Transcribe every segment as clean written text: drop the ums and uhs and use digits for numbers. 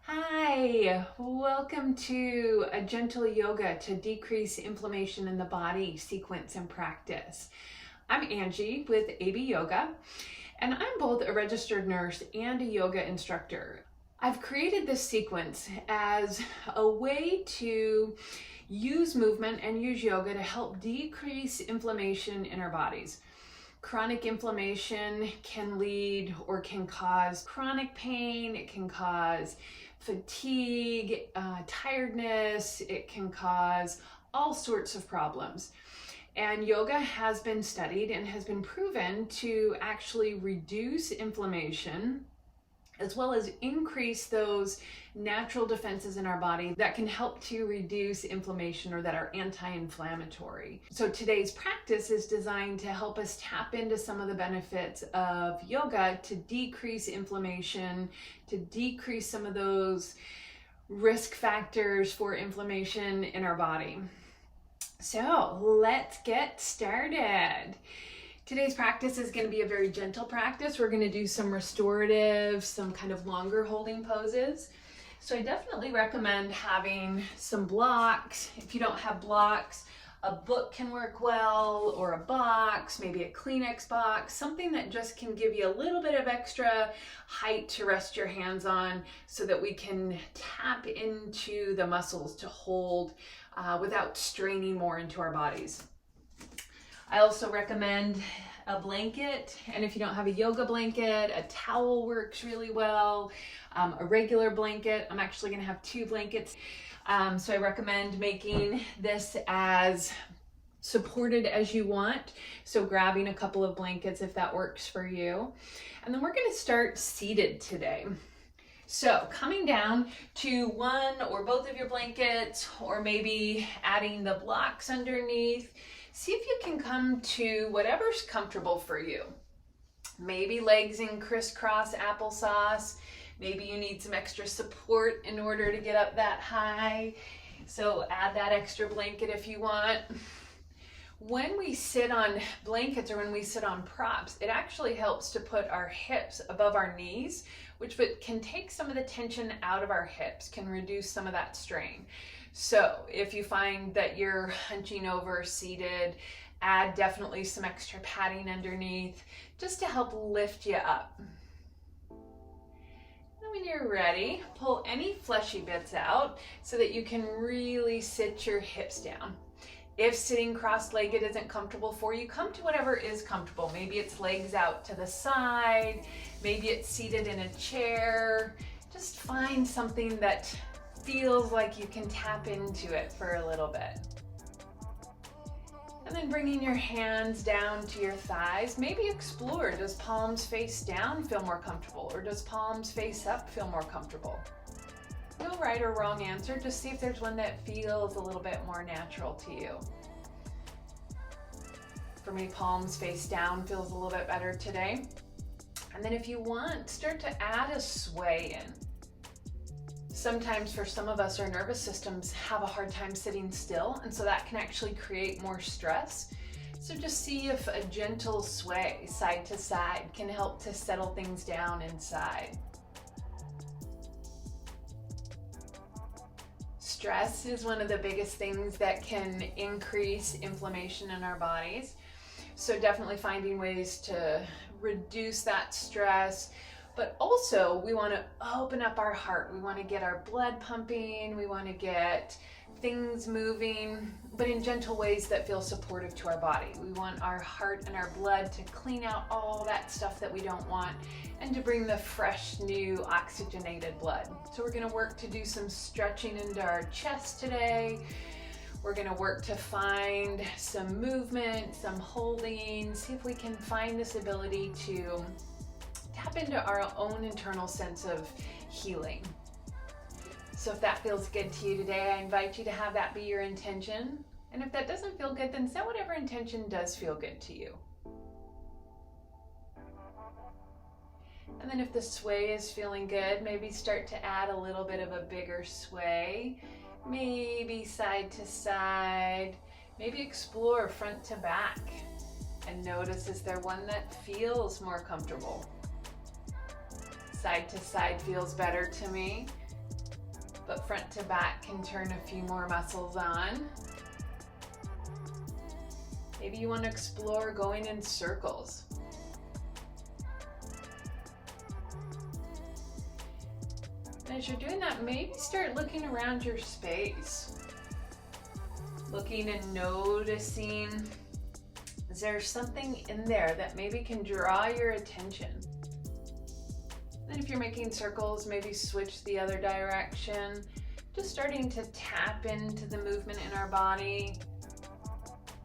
Hi, welcome to a gentle yoga to decrease inflammation in the body sequence and practice. I'm Angie with AB Yoga, and I'm both a registered nurse and a yoga instructor. I've created this sequence as a way to use movement and use yoga to help decrease inflammation in our bodies. Chronic inflammation can lead or can cause chronic pain. It can cause fatigue, tiredness. It can cause all sorts of problems. And yoga has been studied and has been proven to actually reduce inflammation as well as increase those natural defenses in our body that can help to reduce inflammation or that are anti-inflammatory. So today's practice is designed to help us tap into some of the benefits of yoga to decrease inflammation, to decrease some of those risk factors for inflammation in our body. So let's get started. Today's practice is going to be a very gentle practice. We're going to do some restorative, some kind of longer holding poses. So I definitely recommend having some blocks. If you don't have blocks, a book can work well, or a box, maybe a Kleenex box, something that just can give you a little bit of extra height to rest your hands on so that we can tap into the muscles to hold without straining more into our bodies. I also recommend a blanket, and if you don't have a yoga blanket, a towel works really well. A regular blanket. I'm actually going to have 2 blankets. So I recommend making this as supported as you want. So grabbing a couple of blankets if that works for you. And then we're going to start seated today. So coming down to one or both of your blankets, or maybe adding the blocks underneath. See if you can come to whatever's comfortable for you. Maybe legs in crisscross applesauce. Maybe you need some extra support in order to get up that high. So add that extra blanket if you want. When we sit on blankets or when we sit on props, it actually helps to put our hips above our knees, which can take some of the tension out of our hips, can reduce some of that strain. So if you find that you're hunching over seated, add definitely some extra padding underneath just to help lift you up. And when you're ready, pull any fleshy bits out so that you can really sit your hips down. If sitting cross-legged isn't comfortable for you, come to whatever is comfortable. Maybe it's legs out to the side, maybe it's seated in a chair. Just find something that feels like you can tap into it for a little bit. And then bringing your hands down to your thighs, maybe explore, does palms face down feel more comfortable, or does palms face up feel more comfortable? No right or wrong answer, just see if there's one that feels a little bit more natural to you. For me, palms face down feels a little bit better today. And then if you want, start to add a sway in. Sometimes for some of us, our nervous systems have a hard time sitting still, and so that can actually create more stress. So just see if a gentle sway side to side can help to settle things down inside. Stress is one of the biggest things that can increase inflammation in our bodies. So definitely finding ways to reduce that stress. But also we want to open up our heart. We want to get our blood pumping. We want to get things moving, but in gentle ways that feel supportive to our body. We want our heart and our blood to clean out all that stuff that we don't want and to bring the fresh, new, oxygenated blood. So we're going to work to do some stretching into our chest today. We're going to work to find some movement, some holding, see if we can find this ability to tap into our own internal sense of healing. So if that feels good to you today, I invite you to have that be your intention. And if that doesn't feel good, then set whatever intention does feel good to you. And then if the sway is feeling good, maybe start to add a little bit of a bigger sway. Maybe side to side. Maybe explore front to back. And notice, is there one that feels more comfortable? Side to side feels better to me. but front to back can turn a few more muscles on. Maybe you want to explore going in circles. And as you're doing that, maybe start looking around your space. Looking and noticing, is there something in there that maybe can draw your attention? And if you're making circles, maybe switch the other direction. Just starting to tap into the movement in our body.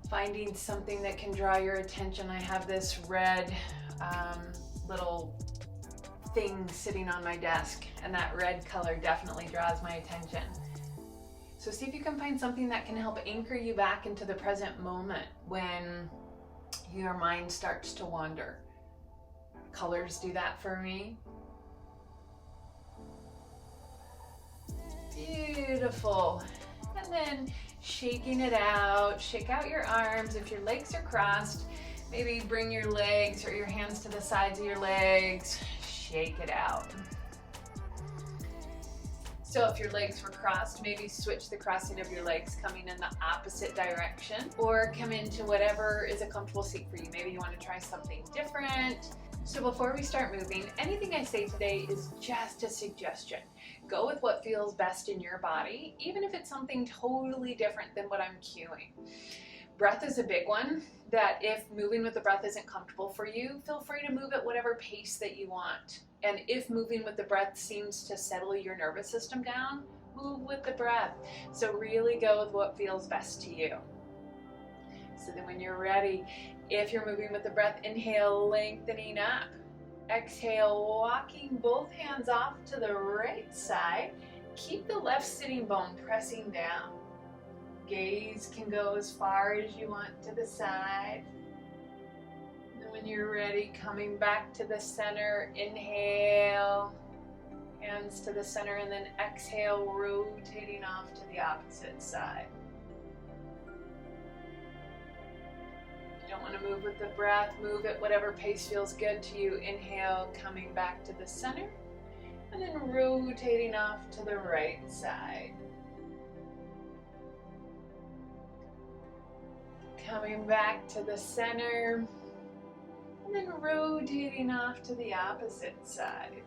Finding something that can draw your attention. I have this red little thing sitting on my desk, and that red color definitely draws my attention. So see if you can find something that can help anchor you back into the present moment when your mind starts to wander. Colors do that for me. Beautiful. And then shaking it out, shake out your arms. If your legs are crossed, maybe bring your legs or your hands to the sides of your legs, shake it out. So if your legs were crossed, maybe switch the crossing of your legs, coming in the opposite direction, or come into whatever is a comfortable seat for you. Maybe you want to try something different. So before we start moving, anything I say today is just a suggestion. Go with what feels best in your body, even if it's something totally different than what I'm cueing. Breath is a big one, that if moving with the breath isn't comfortable for you, feel free to move at whatever pace that you want. And if moving with the breath seems to settle your nervous system down, move with the breath. So really go with what feels best to you. So then when you're ready, if you're moving with the breath, inhale, lengthening up. Exhale, walking both hands off to the right side. Keep the left sitting bone pressing down. Gaze can go as far as you want to the side. And when you're ready, coming back to the center, inhale, hands to the center, and then exhale, rotating off to the opposite side. Don't want to move with the breath, move at whatever pace feels good to you. Inhale, coming back to the center, and then rotating off to the right side. Coming back to the center, and then rotating off to the opposite side.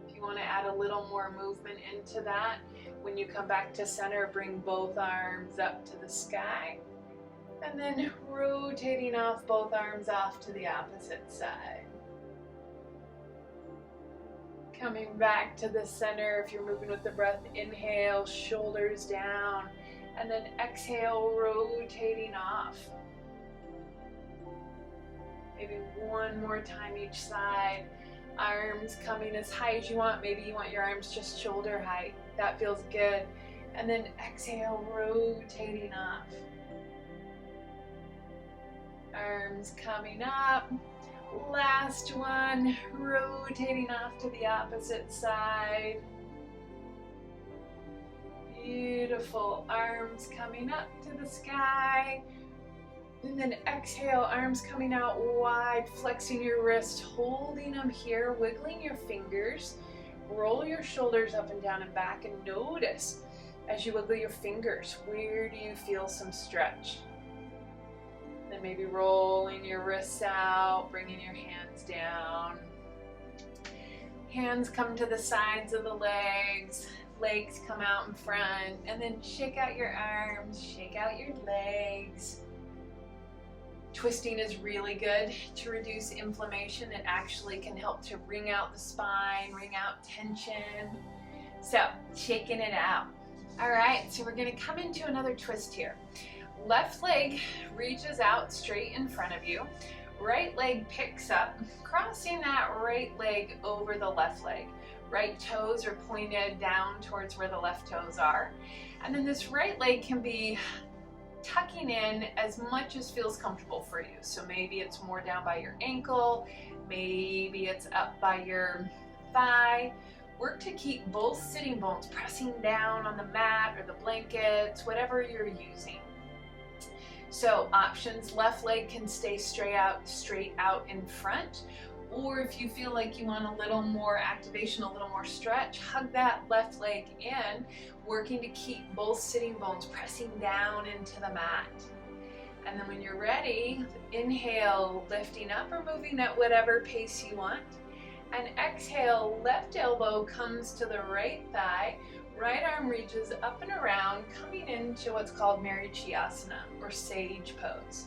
If you want to add a little more movement into that, when you come back to center, bring both arms up to the sky. And then rotating off both arms off to the opposite side. Coming back to the center, if you're moving with the breath, inhale, shoulders down, and then exhale, rotating off. Maybe one more time each side. Arms coming as high as you want. Maybe you want your arms just shoulder height. That feels good. And then exhale, rotating off. Arms coming up. Last one, rotating off to the opposite side. Beautiful. Arms coming up to the sky. And then exhale, arms coming out wide, flexing your wrist, holding them here, wiggling your fingers. Roll your shoulders up and down and back, and notice as you wiggle your fingers, where do you feel some stretch? Then maybe rolling your wrists out, bringing your hands down. Hands come to the sides of the legs, legs come out in front, and then shake out your arms, shake out your legs. Twisting is really good to reduce inflammation. It actually can help to wring out the spine, wring out tension. So, shaking it out. All right, so we're gonna come into another twist here. Left leg reaches out straight in front of you. Right leg picks up, crossing that right leg over the left leg. Right toes are pointed down towards where the left toes are. And then this right leg can be tucking in as much as feels comfortable for you. So maybe it's more down by your ankle, maybe it's up by your thigh. Work to keep both sitting bones pressing down on the mat or the blankets, whatever you're using. So options, left leg can stay straight out in front, Or if you feel like you want a little more activation, a little more stretch, hug that left leg in, working to keep both sitting bones pressing down into the mat. And then when you're ready, inhale, lifting up or moving at whatever pace you want. And exhale, left elbow comes to the right thigh, right arm reaches up and around, coming into what's called Marichyasana or sage pose.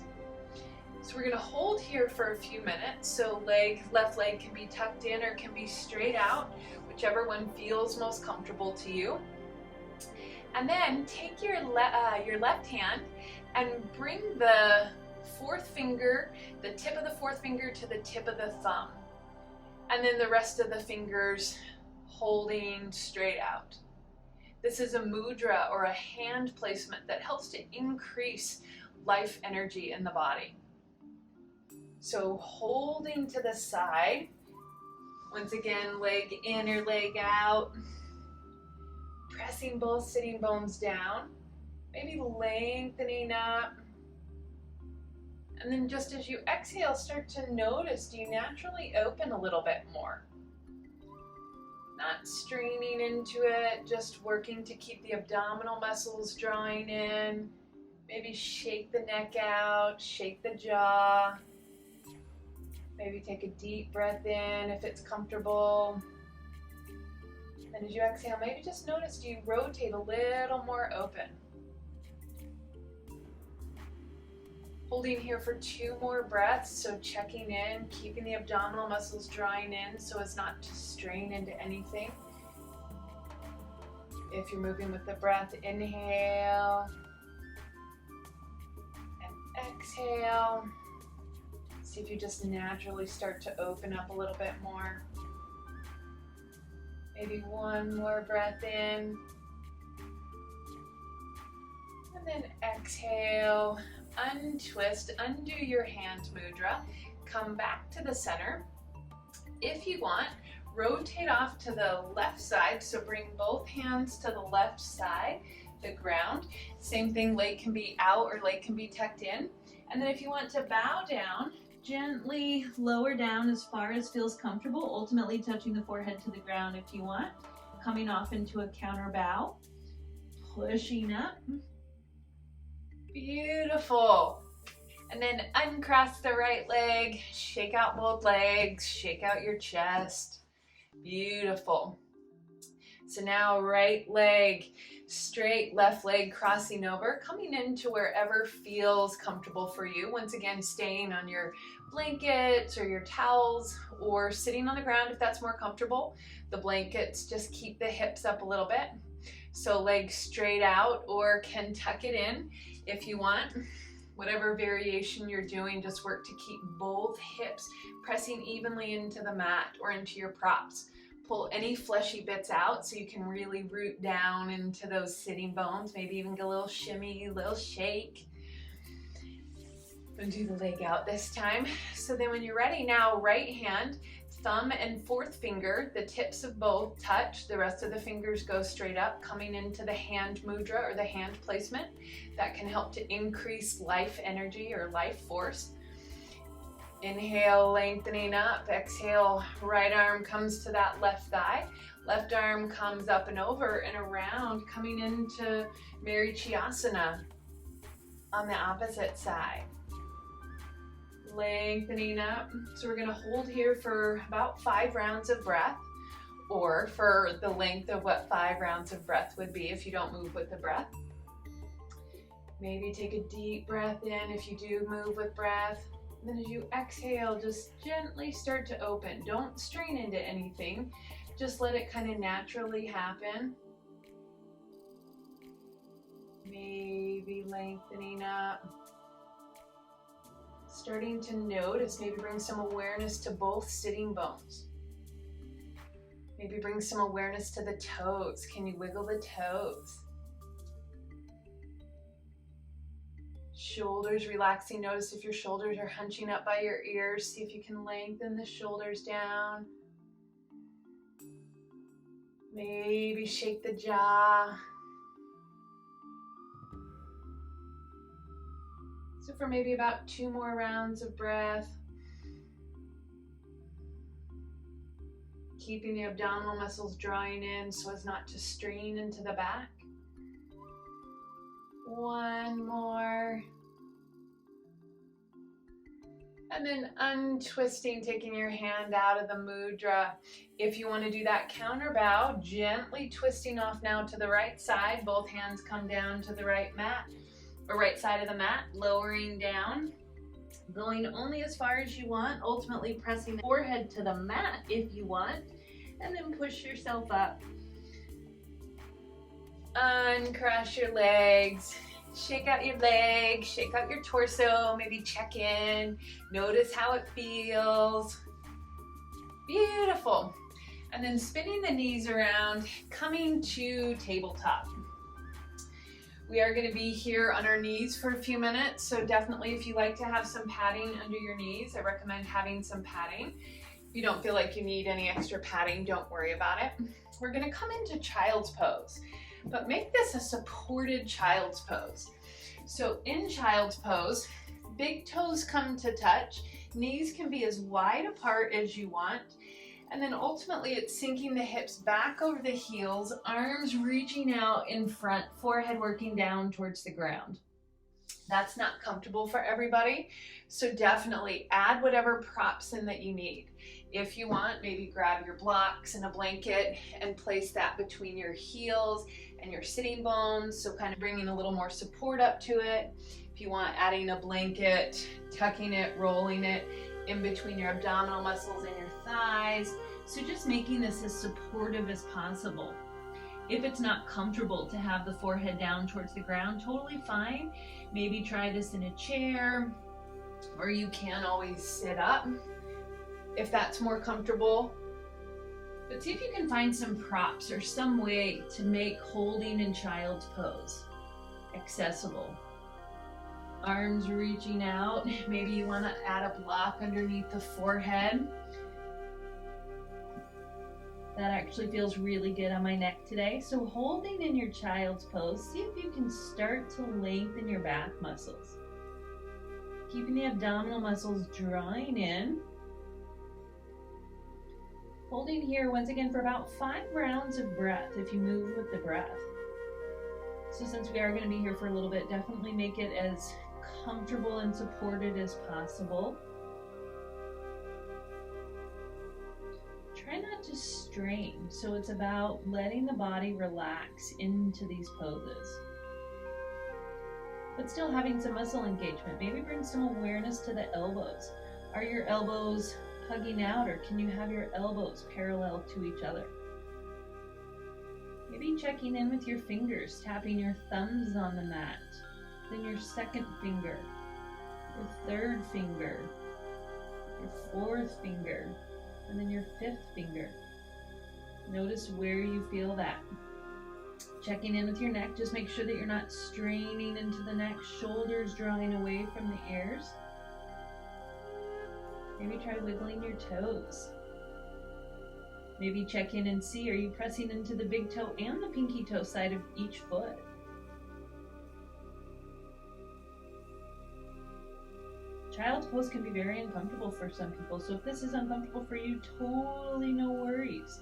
So we're going to hold here for a few minutes. So left leg can be tucked in or can be straight out, whichever one feels most comfortable to you. And then take your left hand and bring the fourth finger, the tip of the fourth finger to the tip of the thumb. And then the rest of the fingers holding straight out. This is a mudra or a hand placement that helps to increase life energy in the body. So holding to the side, once again, leg in or leg out, pressing both sitting bones down, maybe lengthening up. And then just as you exhale, start to notice, do you naturally open a little bit more? Not straining into it, just working to keep the abdominal muscles drawing in. Maybe shake the neck out, shake the jaw. Maybe take a deep breath in if it's comfortable. And as you exhale, maybe just notice, do you rotate a little more open? Holding here for 2 more breaths, so checking in, keeping the abdominal muscles drawing in so as not to strain into anything. If you're moving with the breath, inhale and exhale. See if you just naturally start to open up a little bit more. Maybe 1 more breath in. And then exhale. Untwist, undo your hand mudra, come back to the center. If you want, rotate off to the left side, so bring both hands to the left side, the ground. Same thing, leg can be out or leg can be tucked in. And then if you want to bow down, gently lower down as far as feels comfortable, ultimately touching the forehead to the ground if you want. Coming off into a counter bow, pushing up. Beautiful. And then uncross the right leg, shake out both legs, shake out your chest. Beautiful. So now right leg straight, left leg crossing over, coming into wherever feels comfortable for you. Once again, staying on your blankets or your towels or sitting on the ground if that's more comfortable. The blankets just keep the hips up a little bit. So legs straight out or can tuck it in if you want. Whatever variation you're doing, just work to keep both hips pressing evenly into the mat or into your props. Pull any fleshy bits out so you can really root down into those sitting bones. Maybe even get a little shimmy, a little shake. And do the leg out this time. So then when you're ready now, right hand, thumb and fourth finger, the tips of both touch. The rest of the fingers go straight up, coming into the hand mudra or the hand placement. That can help to increase life energy or life force. Inhale, lengthening up. Exhale, right arm comes to that left thigh. Left arm comes up and over and around, coming into Marichyasana on the opposite side. Lengthening up. So we're going to hold here for about 5 rounds of breath, or for the length of what 5 rounds of breath would be if you don't move with the breath. Maybe take a deep breath in if you do move with breath. And then as you exhale, just gently start to open. Don't strain into anything. Just let it kind of naturally happen. Maybe lengthening up. Starting to notice, maybe bring some awareness to both sitting bones. Maybe bring some awareness to the toes. Can you wiggle the toes? Shoulders relaxing. Notice if your shoulders are hunching up by your ears. See if you can lengthen the shoulders down. Maybe shake the jaw. So for maybe about 2 more rounds of breath. keeping the abdominal muscles drawing in so as not to strain into the back. One more. And then untwisting, taking your hand out of the mudra. If you want to do that counter bow, gently twisting off now to the right side. Both hands come down to the right mat, or right side of the mat, lowering down. Going only as far as you want, ultimately pressing the forehead to the mat if you want, and then push yourself up. Uncross your legs. Shake out your legs, shake out your torso, maybe check in, notice how it feels. Beautiful. And then spinning the knees around, coming to tabletop. We are going to be here on our knees for a few minutes, so definitely if you like to have some padding under your knees, I recommend having some padding. If you don't feel like you need any extra padding, don't worry about it. We're going to come into child's pose. But make this a supported child's pose. So in child's pose, big toes come to touch, knees can be as wide apart as you want, and then ultimately it's sinking the hips back over the heels, arms reaching out in front, forehead working down towards the ground. That's not comfortable for everybody, so definitely add whatever props in that you need. If you want, maybe grab your blocks and a blanket and place that between your heels and your sitting bones, so kind of bringing a little more support up to it. If you want, adding a blanket, tucking it, rolling it in between your abdominal muscles and your thighs. So just making this as supportive as possible. If it's not comfortable to have the forehead down towards the ground, totally fine. Maybe try this in a chair, or you can always sit up if that's more comfortable. But see if you can find some props or some way to make holding in child's pose accessible. Arms reaching out. Maybe you want to add a block underneath the forehead. That actually feels really good on my neck today. So holding in your child's pose, see if you can start to lengthen your back muscles. Keeping the abdominal muscles drawing in. Holding here once again for about 5 rounds of breath if you move with the breath. So since we are going to be here for a little bit, definitely make it as comfortable and supported as possible. Try not to strain, so it's about letting the body relax into these poses. But still having some muscle engagement. Maybe bring some awareness to the elbows. Are your elbows hugging out, or can you have your elbows parallel to each other? Maybe checking in with your fingers, tapping your thumbs on the mat, then your second finger, your third finger, your fourth finger, and then your fifth finger. Notice where you feel that. Checking in with your neck, just make sure that you're not straining into the neck, shoulders drawing away from the ears. Maybe try wiggling your toes. Maybe check in and see, are you pressing into the big toe and the pinky toe side of each foot? Child's pose can be very uncomfortable for some people, so if this is uncomfortable for you, totally no worries.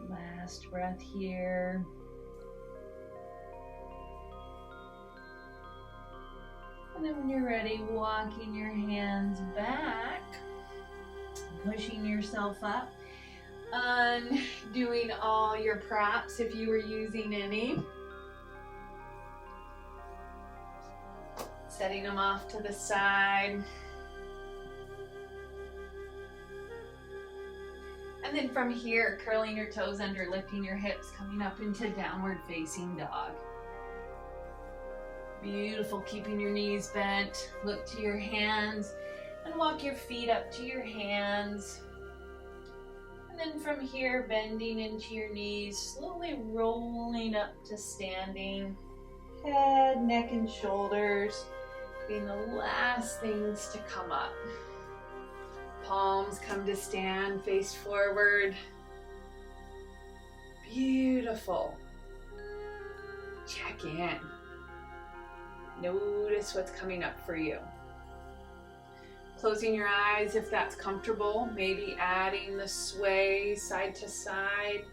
Last breath here. And then when you're ready, walking your hands back, pushing yourself up, undoing all your props if you were using any. Setting them off to the side. And then from here, curling your toes under, lifting your hips, coming up into downward facing dog. Beautiful, keeping your knees bent. Look to your hands and walk your feet up to your hands. And then from here, bending into your knees, slowly rolling up to standing. Head, neck, and shoulders being the last things to come up. Palms come to stand, face forward. Beautiful. Check in. Notice what's coming up for you. Closing your eyes if that's comfortable, maybe adding the sway side to side.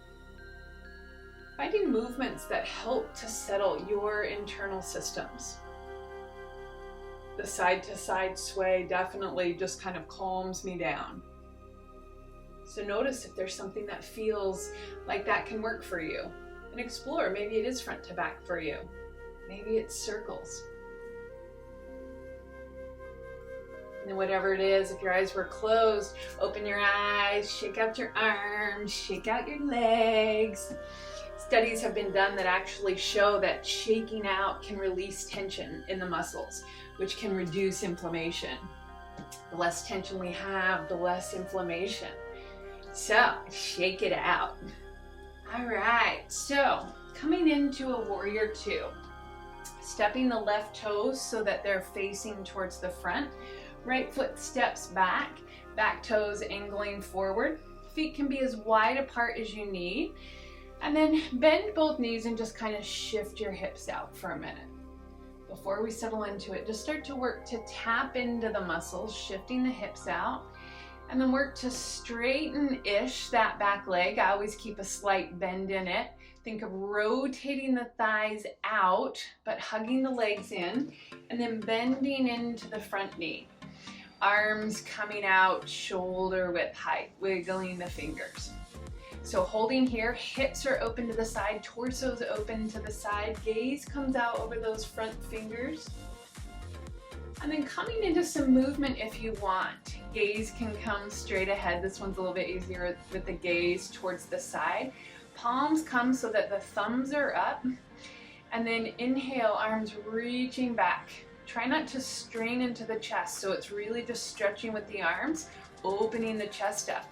Finding movements that help to settle your internal systems. The side to side sway definitely just kind of calms me down. So notice if there's something that feels like that can work for you, and explore. Maybe it is front to back for you. Maybe it's circles. And whatever it is, if your eyes were closed, open your eyes, shake out your arms, shake out your legs. Studies have been done that actually show that shaking out can release tension in the muscles, which can reduce inflammation. The less tension we have, the less inflammation. So, shake it out. All right, so coming into a warrior two. Stepping the left toes so that they're facing towards the front. Right foot steps back, back toes angling forward. Feet can be as wide apart as you need. And then bend both knees and just kind of shift your hips out for a minute. Before we settle into it, just start to work to tap into the muscles, shifting the hips out. And then work to straighten-ish that back leg. I always keep a slight bend in it. Think of rotating the thighs out, but hugging the legs in, and then bending into the front knee. Arms coming out shoulder width height, wiggling the fingers. So holding here, hips are open to the side, torso's open to the side, gaze comes out over those front fingers. And then coming into some movement if you want. Gaze can come straight ahead. This one's a little bit easier with the gaze towards the side. Palms come so that the thumbs are up. And then inhale, arms reaching back. Try not to strain into the chest, so it's really just stretching with the arms, opening the chest up.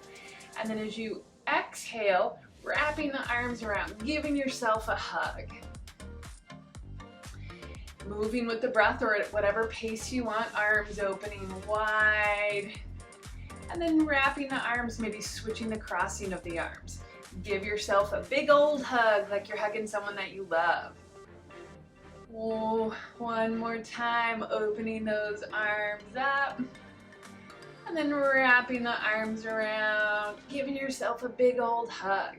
And then as you exhale, wrapping the arms around, giving yourself a hug. Moving with the breath or at whatever pace you want, arms opening wide. And then wrapping the arms, maybe switching the crossing of the arms. Give yourself a big old hug like you're hugging someone that you love. Oh, one more time, opening those arms up. And then wrapping the arms around, giving yourself a big old hug.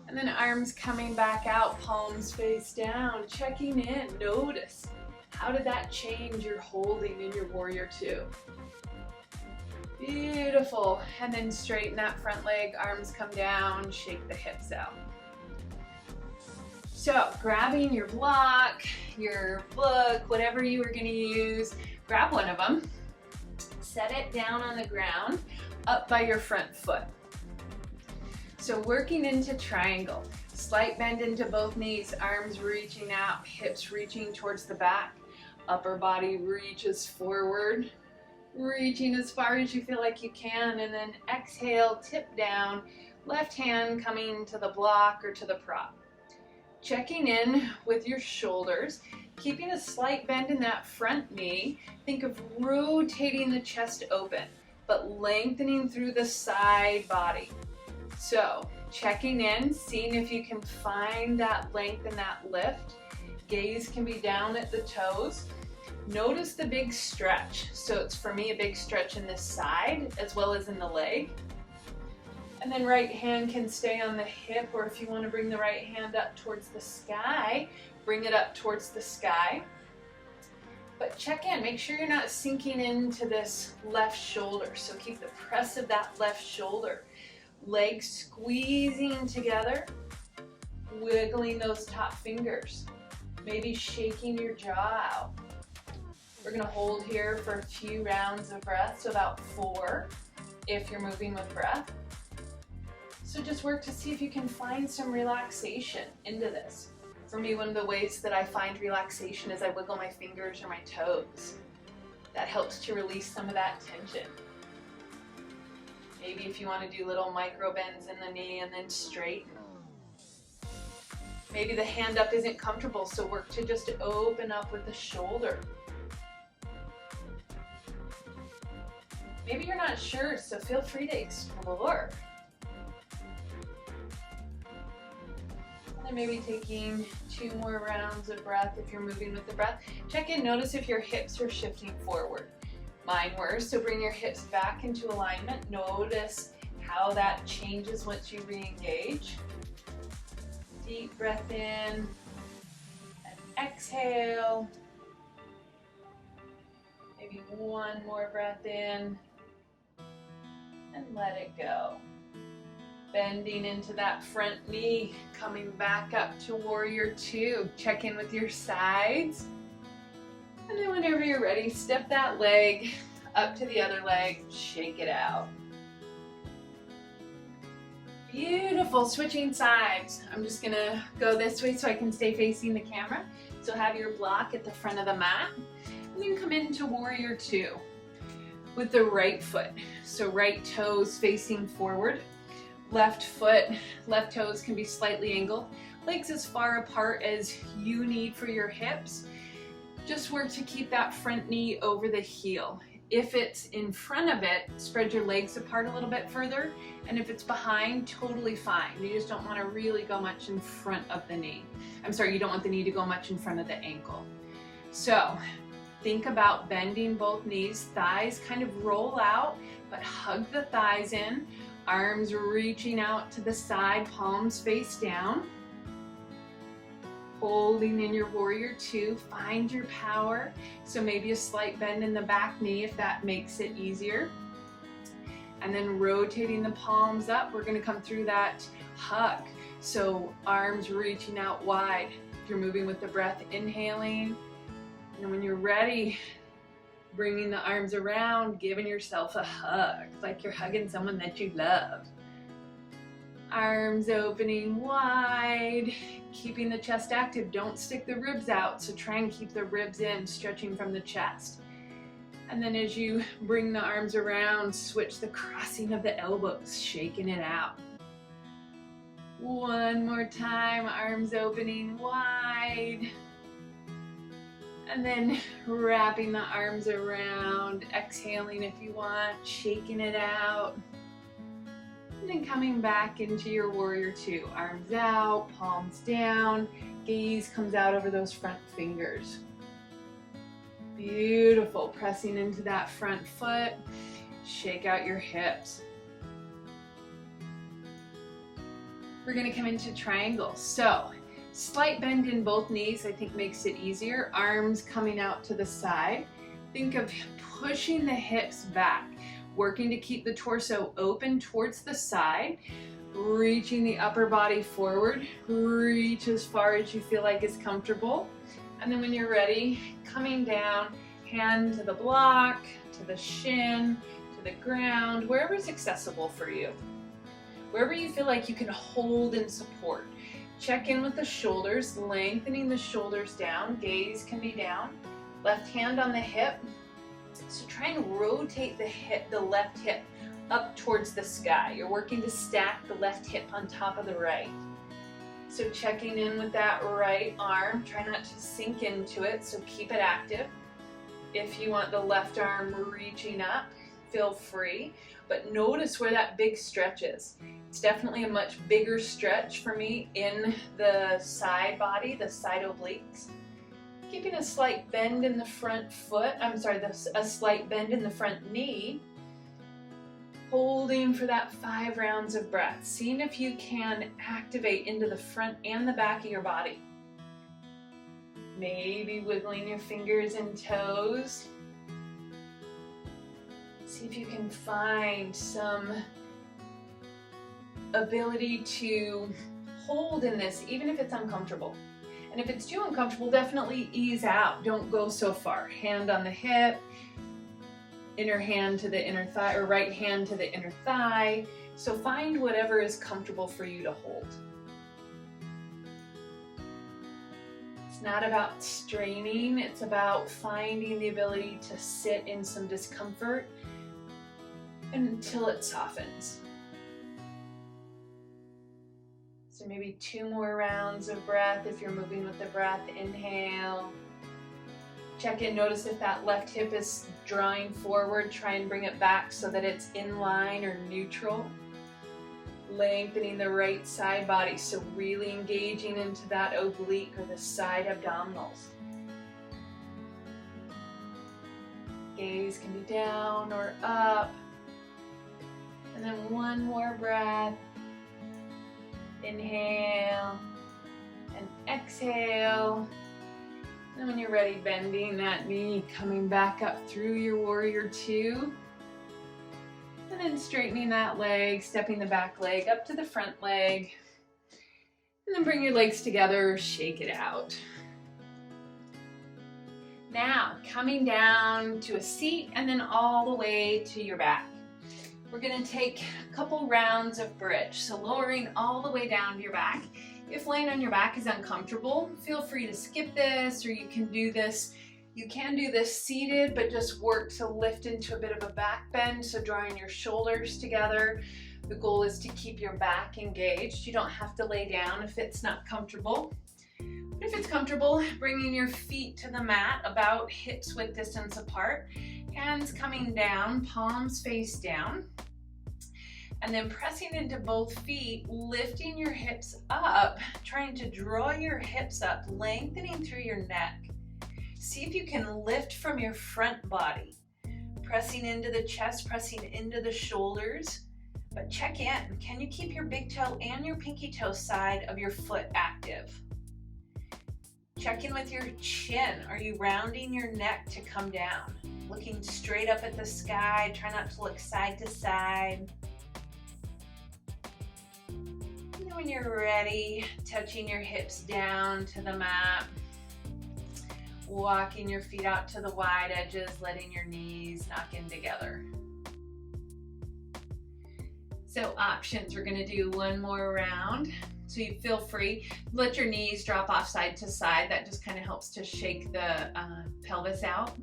And then arms coming back out, palms face down, checking in, notice. How did that change your holding in your warrior two? Beautiful. And then straighten that front leg, arms come down, shake the hips out. So grabbing your block, your book, whatever you are going to use, grab one of them, set it down on the ground, up by your front foot. So working into triangle, slight bend into both knees, arms reaching out, hips reaching towards the back, upper body reaches forward, reaching as far as you feel like you can, and then exhale, tip down, left hand coming to the block or to the prop. Checking in with your shoulders, keeping a slight bend in that front knee. Think of rotating the chest open, but lengthening through the side body. So checking in, seeing if you can find that length and that lift. Gaze can be down at the toes. Notice the big stretch. So it's for me a big stretch in this side as well as in the leg. And then right hand can stay on the hip, or if you want to bring the right hand up towards the sky, bring it up towards the sky. But check in, make sure you're not sinking into this left shoulder. So keep the press of that left shoulder. Legs squeezing together, wiggling those top fingers, maybe shaking your jaw out. We're going to hold here for a few rounds of breath, so about 4 if you're moving with breath. So just work to see if you can find some relaxation into this. For me, one of the ways that I find relaxation is I wiggle my fingers or my toes. That helps to release some of that tension. Maybe if you want to do little micro bends in the knee and then straighten. Maybe the hand up isn't comfortable, so work to just open up with the shoulder. Maybe you're not sure, so feel free to explore. And then maybe taking 2 more rounds of breath if you're moving with the breath. Check in, notice if your hips are shifting forward. Mine were. So bring your hips back into alignment. Notice how that changes once you re-engage. Deep breath in and exhale. Maybe one more breath in and let it go. Bending into that front knee, coming back up to warrior two. Check in with your sides. And then whenever you're ready, step that leg up to the other leg, shake it out. Beautiful, switching sides. I'm just gonna go this way so I can stay facing the camera. So have your block at the front of the mat. And you come into warrior two with the right foot. So right toes facing forward. Left foot, left toes can be slightly angled. Legs as far apart as you need for your hips. Just work to keep that front knee over the heel. If it's in front of it, spread your legs apart a little bit further. And if it's behind, totally fine. You just don't want to really go much in front of the knee. I'm sorry, you don't want the knee to go much in front of the ankle. So think about bending both knees. Thighs kind of roll out, but hug the thighs in. Arms reaching out to the side, palms face down. Holding in your warrior two, find your power. So maybe a slight bend in the back knee if that makes it easier. And then rotating the palms up, we're gonna come through that hug. So arms reaching out wide. If you're moving with the breath, inhaling. And when you're ready, bringing the arms around, giving yourself a hug, like you're hugging someone that you love. Arms opening wide, keeping the chest active. Don't stick the ribs out, so try and keep the ribs in, stretching from the chest. And then as you bring the arms around, switch the crossing of the elbows, shaking it out. One more time, arms opening wide. And then wrapping the arms around, exhaling if you want, shaking it out. And then coming back into your warrior two. Arms out, palms down, gaze comes out over those front fingers. Beautiful, pressing into that front foot. Shake out your hips. We're gonna come into triangle. So, slight bend in both knees, I think makes it easier. Arms coming out to the side. Think of pushing the hips back, working to keep the torso open towards the side, reaching the upper body forward. Reach as far as you feel like is comfortable. And then when you're ready, coming down, hand to the block, to the shin, to the ground, wherever is accessible for you. Wherever you feel like you can hold and support. Check in with the shoulders, lengthening the shoulders down. Gaze can be down. Left hand on the hip. So try and rotate the left hip up towards the sky. You're working to stack the left hip on top of the right. So checking in with that right arm. Try not to sink into it, so keep it active. If you want the left arm reaching up, feel free. But notice where that big stretch is. It's definitely a much bigger stretch for me in the side body, the side obliques. Keeping a slight bend in the front foot, a slight bend in the front knee. Holding for that 5 rounds of breath. Seeing if you can activate into the front and the back of your body. Maybe wiggling your fingers and toes. See if you can find some ability to hold in this, even if it's uncomfortable. And if it's too uncomfortable, definitely ease out. Don't go so far. Hand on the hip, inner hand to the inner thigh, or right hand to the inner thigh. So find whatever is comfortable for you to hold. It's not about straining, it's about finding the ability to sit in some discomfort until it softens. So maybe 2 more rounds of breath if you're moving with the breath. Inhale. Check in, notice if that left hip is drawing forward. Try and bring it back so that it's in line or neutral. Lengthening the right side body, so really engaging into that oblique or the side abdominals. Gaze can be down or up. And then one more breath. Inhale and exhale. And when you're ready, bending that knee, coming back up through your warrior two. And then straightening that leg, stepping the back leg up to the front leg. And then bring your legs together, shake it out. Now, coming down to a seat and then all the way to your back. We're gonna take a couple rounds of bridge, so lowering all the way down to your back. If laying on your back is uncomfortable, feel free to skip this, or you can do this. You can do this seated, but just work to lift into a bit of a back bend, so drawing your shoulders together. The goal is to keep your back engaged. You don't have to lay down if it's not comfortable. But if it's comfortable, bringing your feet to the mat about hips width distance apart, hands coming down, palms face down, and then pressing into both feet, lifting your hips up, trying to draw your hips up, lengthening through your neck. See if you can lift from your front body, pressing into the chest, pressing into the shoulders, but check in. Can you keep your big toe and your pinky toe side of your foot active? Check in with your chin. Are you rounding your neck to come down? Looking straight up at the sky. Try not to look side to side. And then when you're ready, touching your hips down to the mat. Walking your feet out to the wide edges, letting your knees knock in together. So options, we're gonna do one more round. So you feel free, let your knees drop off side to side. That just kind of helps to shake the pelvis out.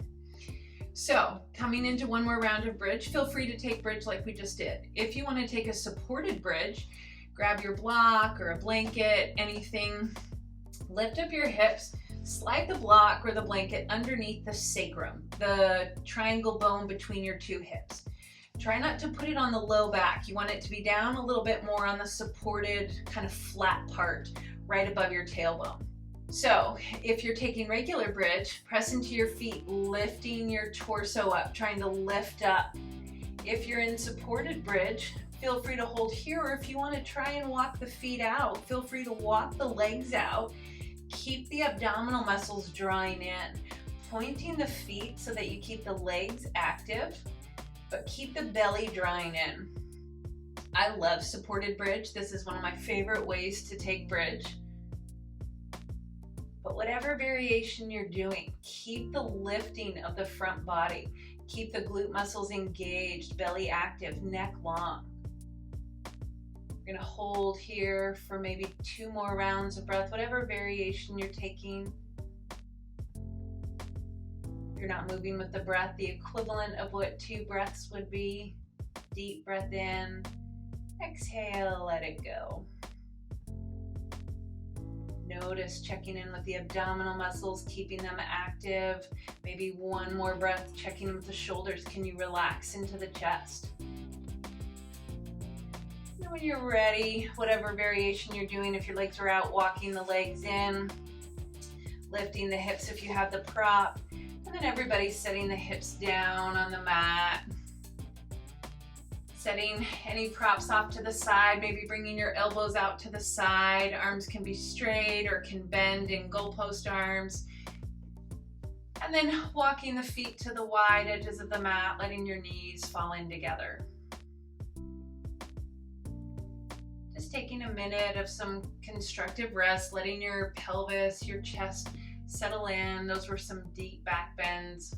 So coming into one more round of bridge, feel free to take bridge like we just did. If you want to take a supported bridge, grab your block or a blanket, anything, lift up your hips, slide the block or the blanket underneath the sacrum, the triangle bone between your two hips. Try not to put it on the low back. You want it to be down a little bit more on the supported kind of flat part right above your tailbone. So if you're taking regular bridge, press into your feet, lifting your torso up, trying to lift up. If you're in supported bridge, feel free to hold here, or if you want to try and walk the feet out, feel free to walk the legs out. Keep the abdominal muscles drawing in, pointing the feet so that you keep the legs active, but keep the belly drawing in. I love supported bridge. This is one of my favorite ways to take bridge. But whatever variation you're doing, keep the lifting of the front body. Keep the glute muscles engaged, belly active, neck long. We're gonna hold here for maybe 2 more rounds of breath, whatever variation you're taking. You're not moving with the breath, the equivalent of what 2 breaths would be. Deep breath in, exhale, let it go. Notice checking in with the abdominal muscles, keeping them active. Maybe 1 more breath, checking in with the shoulders. Can you relax into the chest? And when you're ready, whatever variation you're doing, if your legs are out, walking the legs in, lifting the hips if you have the prop. And then everybody's setting the hips down on the mat. Setting any props off to the side, maybe bringing your elbows out to the side. Arms can be straight or can bend in goalpost arms. And then walking the feet to the wide edges of the mat, letting your knees fall in together. Just taking a minute of some constructive rest, letting your pelvis, your chest settle in. Those were some deep back bends.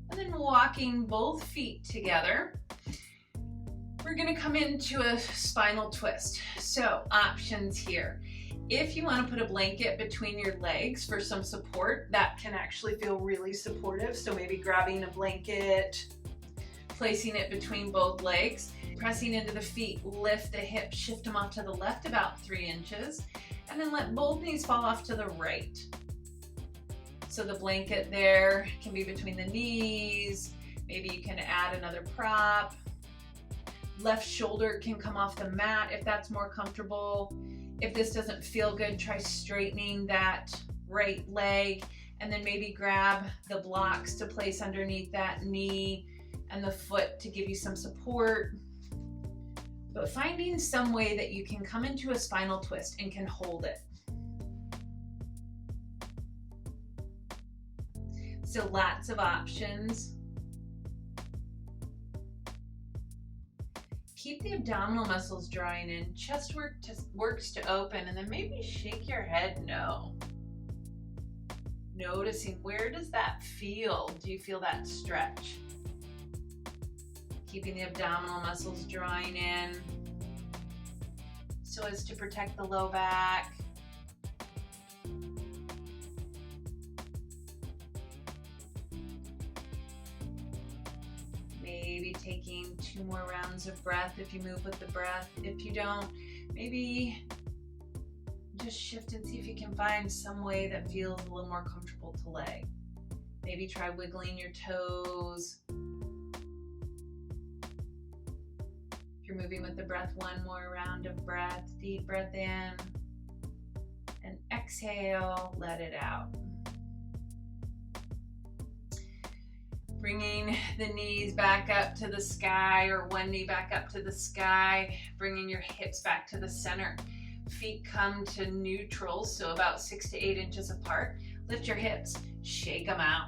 And then walking both feet together. We're gonna come into a spinal twist. So options here. If you wanna put a blanket between your legs for some support, that can actually feel really supportive. So maybe grabbing a blanket, placing it between both legs, pressing into the feet, lift the hips, shift them off to the left about 3 inches. And then let both knees fall off to the right. So the blanket there can be between the knees. Maybe you can add another prop. Left shoulder can come off the mat if that's more comfortable. If this doesn't feel good, try straightening that right leg And then maybe grab the blocks to place underneath that knee and the foot to give you some support. But finding some way that you can come into a spinal twist and can hold it. So lots of options. Keep the abdominal muscles drawing in. Chest works to open, and then maybe shake your head no. Noticing, where does that feel? Do you feel that stretch? Keeping the abdominal muscles drawing in so as to protect the low back. Maybe taking 2 more rounds of breath if you move with the breath. If you don't, maybe just shift and see if you can find some way that feels a little more comfortable to lay. Maybe try wiggling your toes. If you're moving with the breath, 1 more round of breath. Deep breath in and exhale, let it out. Bringing the knees back up to the sky, or one knee back up to the sky, bringing your hips back to the center. Feet come to neutral, so about 6 to 8 inches apart. Lift your hips, shake them out,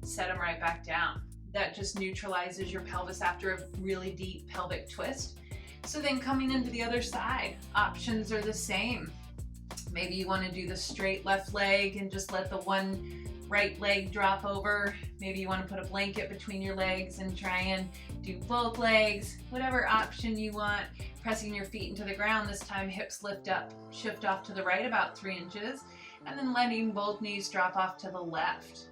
set them right back down. That just neutralizes your pelvis after a really deep pelvic twist. So then coming into the other side, options are the same. Maybe you want to do the straight left leg and just let the one right leg drop over. Maybe you want to put a blanket between your legs and try and do both legs. Whatever option you want. Pressing your feet into the ground. This time hips lift up, shift off to the right about 3 inches, and then letting both knees drop off to the left.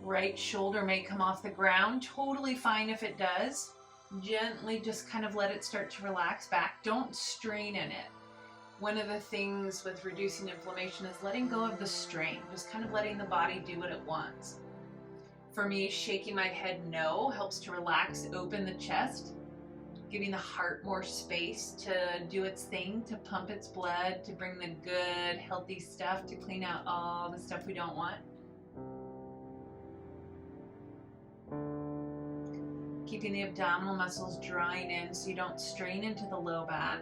Right shoulder may come off the ground. Totally fine if it does. Gently just kind of let it start to relax back. Don't strain in it. One of the things with reducing inflammation is letting go of the strain, just kind of letting the body do what it wants. For me, shaking my head no helps to relax, open the chest, giving the heart more space to do its thing, to pump its blood, to bring the good, healthy stuff, to clean out all the stuff we don't want. Keeping the abdominal muscles drawing in so you don't strain into the low back.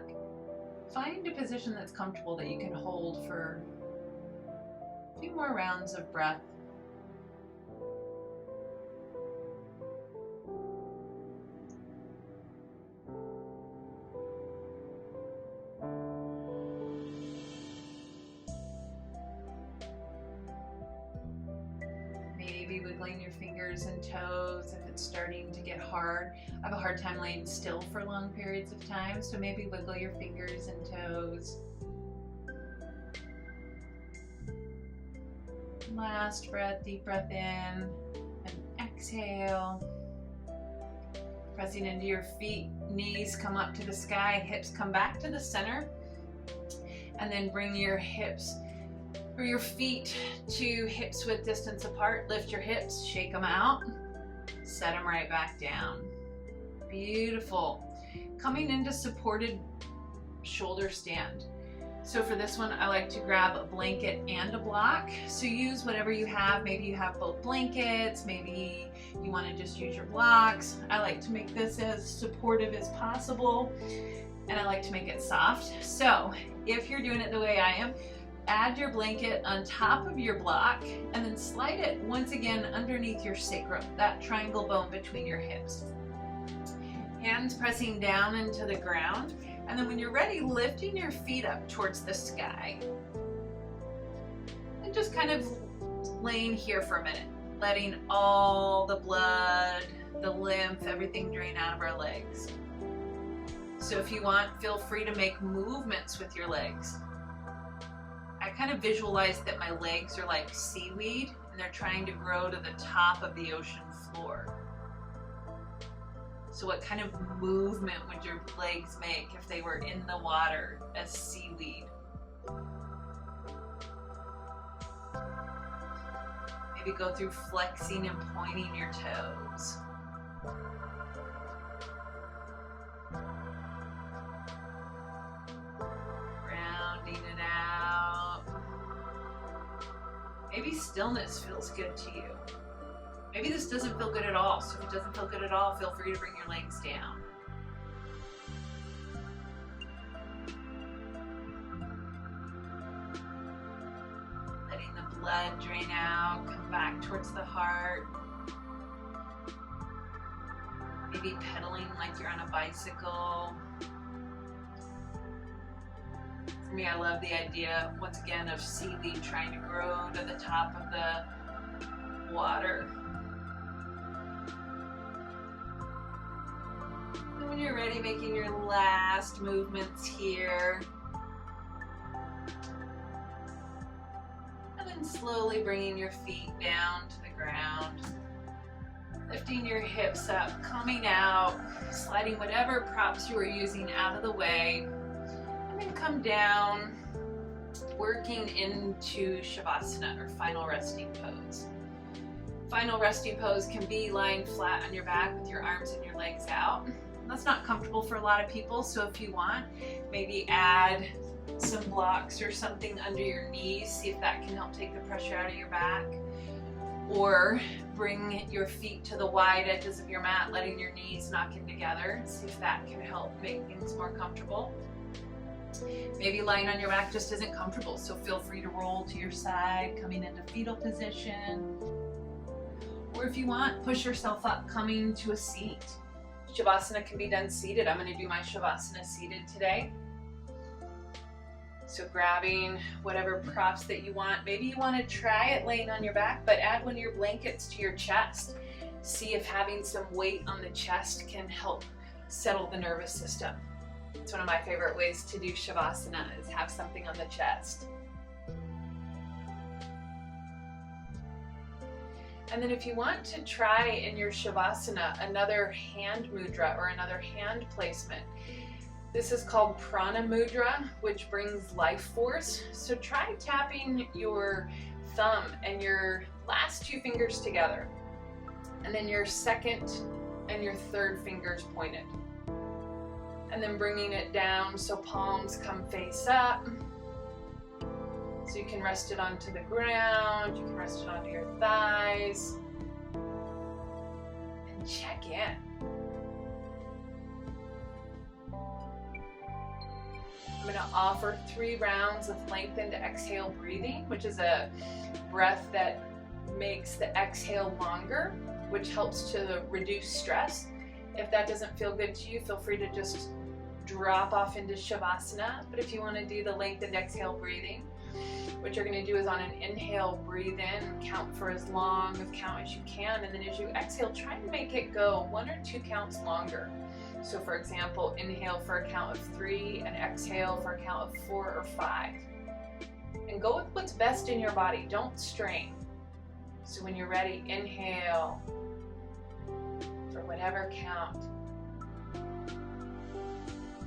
Find a position that's comfortable that you can hold for a few more rounds of breath. Maybe wiggling your fingers and toes if it's starting to get hard. I have a hard time laying still for long periods of time, so maybe wiggle your fingers and toes. Last breath, deep breath in and exhale. Pressing into your feet, knees come up to the sky, hips come back to the center, and then bring your hips or your feet to hips width distance apart. Lift your hips, shake them out, set them right back down. Beautiful. Coming into supported shoulder stand. So for this one, I like to grab a blanket and a block. So use whatever you have. Maybe you have both blankets, maybe you want to just use your blocks. I like to make this as supportive as possible, and I like to make it soft. So if you're doing it the way I am, add your blanket on top of your block and then slide it once again underneath your sacrum, that triangle bone between your hips. Hands pressing down into the ground, and then when you're ready, lifting your feet up towards the sky. And just kind of laying here for a minute, letting all the blood, the lymph, everything drain out of our legs. So if you want, feel free to make movements with your legs. I kind of visualize that my legs are like seaweed and they're trying to grow to the top of the ocean floor. So what kind of movement would your legs make if they were in the water as seaweed? Maybe go through flexing and pointing your toes. Rounding it out. stillness feels good to you. Maybe this doesn't feel good at all. So if it doesn't feel good at all, feel free to bring your legs down. Letting the blood drain out, come back towards the heart. Maybe pedaling like you're on a bicycle. For me, I love the idea, once again, of seaweed trying to grow to the top of the water. And when you're ready, making your last movements here. And then slowly bringing your feet down to the ground. Lifting your hips up, coming out, sliding whatever props you are using out of the way, and then come down, working into Savasana, or final resting pose. Final resting pose can be lying flat on your back with your arms and your legs out. That's not comfortable for a lot of people, so if you want, maybe add some blocks or something under your knees, see if that can help take the pressure out of your back. Or bring your feet to the wide edges of your mat, letting your knees knock in together. See if that can help make things more comfortable. Maybe lying on your back just isn't comfortable, so feel free to roll to your side, coming into fetal position. Or if you want, push yourself up, coming to a seat. Shavasana can be done seated. I'm going to do my Shavasana seated today. So grabbing whatever props that you want. Maybe you want to try it laying on your back, but add one of your blankets to your chest. See if having some weight on the chest can help settle the nervous system. It's one of my favorite ways to do Shavasana, is have something on the chest. And then if you want to try in your Shavasana another hand mudra or another hand placement, this is called Prana Mudra, which brings life force. So try tapping your thumb and your last two fingers together, and then your second and your third fingers pointed. And then bringing it down so palms come face up. So you can rest it onto the ground, you can rest it onto your thighs. And check in. I'm going to offer 3 rounds of lengthened exhale breathing, which is a breath that makes the exhale longer, which helps to reduce stress. If that doesn't feel good to you, feel free to just drop off into Shavasana. But if you want to do the lengthened exhale breathing, what you're going to do is on an inhale, breathe in, count for as long of count as you can, and then as you exhale, try and make it go 1 or 2 counts longer. So for example, inhale for a count of 3 and exhale for a count of 4 or 5. And go with what's best in your body, don't strain. So when you're ready, inhale for whatever count.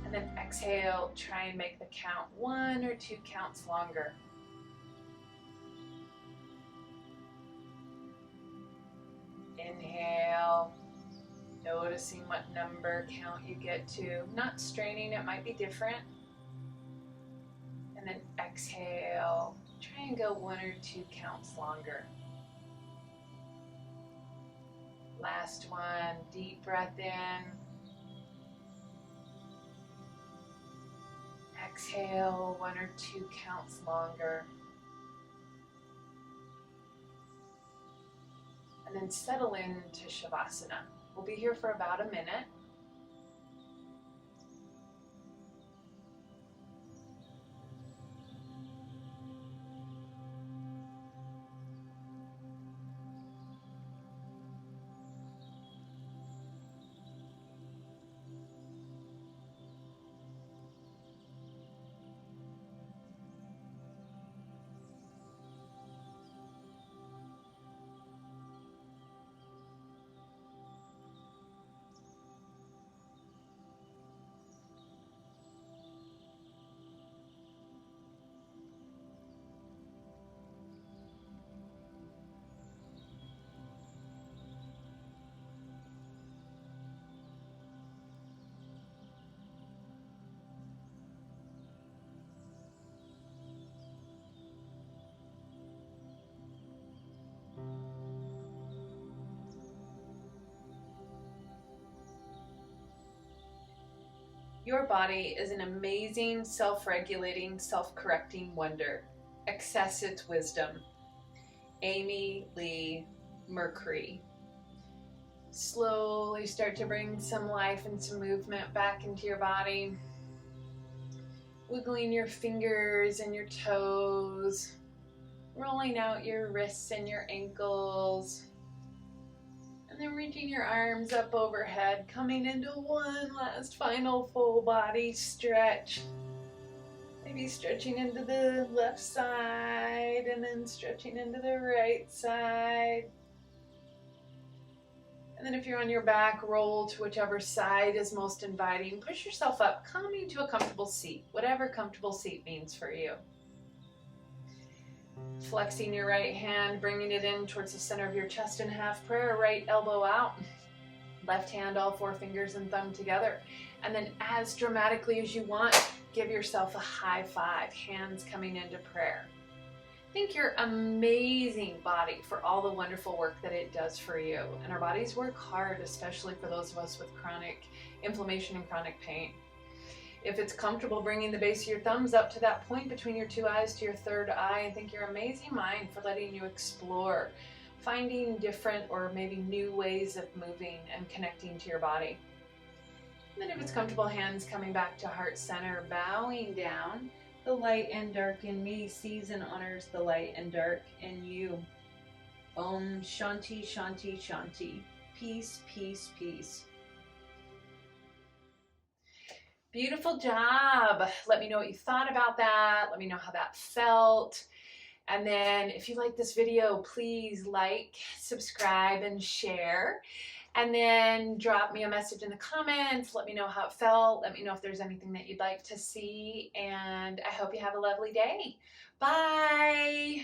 And then exhale, try and make the count 1 or 2 counts longer. Inhale, noticing what number count you get to, not straining, it might be different. And then exhale, try and go 1 or 2 counts longer. Last one, deep breath in. Exhale, 1 or 2 counts longer. And then settle into Shavasana. We'll be here for about a minute. Your body is an amazing, self-regulating, self-correcting wonder. Access its wisdom. Amy Lee Mercury. Slowly start to bring some life and some movement back into your body. Wiggling your fingers and your toes. Rolling out your wrists and your ankles. And then reaching your arms up overhead, coming into one last final full body stretch. Maybe stretching into the left side and then stretching into the right side. And then if you're on your back, roll to whichever side is most inviting. Push yourself up, coming to a comfortable seat, whatever comfortable seat means for you. Flexing your right hand, bringing it in towards the center of your chest in half prayer, right elbow out, left hand, all four fingers and thumb together. And then as dramatically as you want, give yourself a high five, hands coming into prayer. Thank your amazing body for all the wonderful work that it does for you. And our bodies work hard, especially for those of us with chronic inflammation and chronic pain. If it's comfortable, bringing the base of your thumbs up to that point between your two eyes to your third eye, and thank your amazing mind for letting you explore, finding different or maybe new ways of moving and connecting to your body. And then if it's comfortable, hands coming back to heart center, bowing down. The light and dark in me sees and honors the light and dark in you. Om Shanti Shanti Shanti. Peace, peace, peace. Beautiful job. Let me know what you thought about that. Let me know how that felt. And then if you like this video, please like, subscribe, and share. And then drop me a message in the comments. Let me know how it felt. Let me know if there's anything that you'd like to see. And I hope you have a lovely day. Bye.